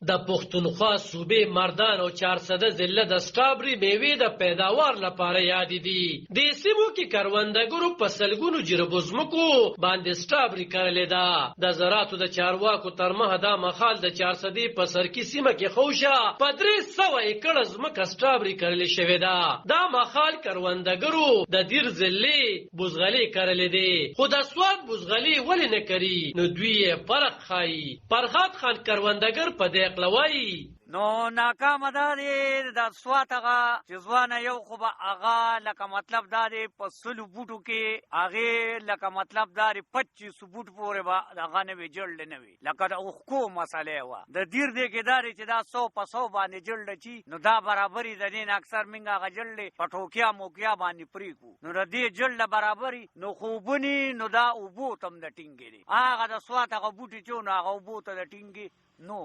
د پښتونخوا صوبې مردان او 400 ضلع د سټرابري میوې د پیداوار لپاره یاد دي. د سیمو کې کروندګرو په سلګونو جربو ځمکو باندې سټرابري کرلې ده. د زراعتو د چارواکو تر مخه دا مخال د 400 په سرکی سیمه کې خوشه په 300 ایکړ ځمکه سټرابري کرلې شوې ده. دا مخال کروندګرو د دیر ضلع بوزغلي کرلې دي، خو د سواد بوزغلي ولې نه کوي؟ نو دوی فرق ښایي. فرهاد خان کروندګر په دې اقلوي نو ناکام داري د سوات هغه چې ځوانه یو خو به هغه لکه مطلب داري په سلو بوټو کې هغه لکه مطلب داري 25 بوټ پورې به هغه نه وي جړل نه وي لکه د اوخکو مسالې و د دیر دې کې داري چې دا 100 په 100 باندې جړل چی نو دا برابرۍ د دین اکثر منګه هغه جړل پټوکیا موکیا باندې پریکو نو د دې جړل برابرۍ نو خوبني نو دا او بو تم د ټینګي هغه د سوات هغه بوټي چون هغه بو ته د ټینګي نو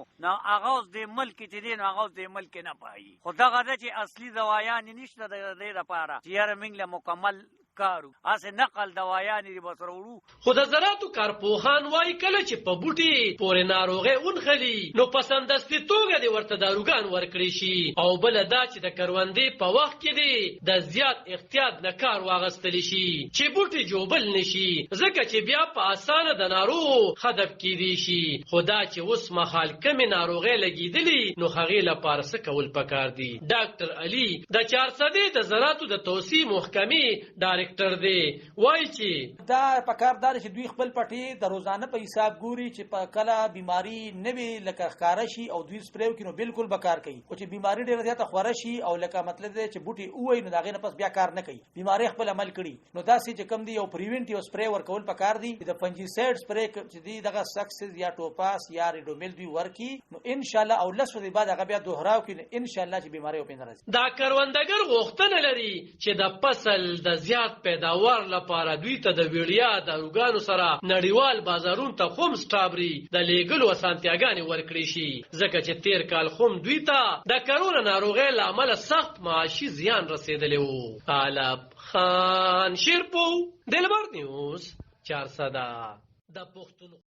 اغاز د ملک چې دین اغاز د ملک نه پایي. خدا غدا چې اصلي دوايان نشته د دې لپاره چې یاره موږ له مکمل کارو اسه نقل دوايان لري بسرورو. خو د زراعتو کارپوهان وایي کله چې په بوټي پورې ناروغي اونخلي نو پسندستي توګه د ورته داروګان ورکړي شي او بل دا چې د کروندې په وخت کې دی د زیات احتیاط نه کار واغستل شي چې بوټي جوبل نشي ځکه چې بیا په اسانه د ناروغ هدف کېدی شي. خدا چې اوس مخال کمی ناروغي لګیدلی نو هغې لپاره څه کول پکار دي. ډاکټر علي د 400 د زراعتو د توسيع محکمې ډایرکټر دی وایي چې دا پکار دار چې دوی خپل پټي د روزانه په حساب ګوري چې په کله بیماری نه وي لکه ښکارا شي او دوی سپریو کینو بالکل بکار کوي او چې بیماری ډیره زیاته خوره شي او لکه مطلب دی چې بوټي اوې نو داغه نه پس بیا کار نه کوي بیماری خپل عمل کړي نو دا چې کم دی یو پریونټیو سپری ورکول پکار دی د فنجیسایډ سپری چې دی دغه سکسز یا ټوپاس یا ریډومیل دوی ورکی نو ان شاء الله او لسو دی بعد هغه بیا دوهراو کړي ان شاء الله چې بیماری او پینځه دا کروندګر غوښتنه لري چې د فصل د زیات پیداوار لپاره دوی ته د ویړیا داروګانو سره نړیوال بازارونو ته خوم سټرابري د لیګلو اسانتیاګانې ورکړي شي ځکه چې تیر کال خوم دوی ته د کرونا ناروغۍ له امله سخت معاشي زیان رسېدلی و. طالب خان شیرپو دلبر نیوز 400 د پښتون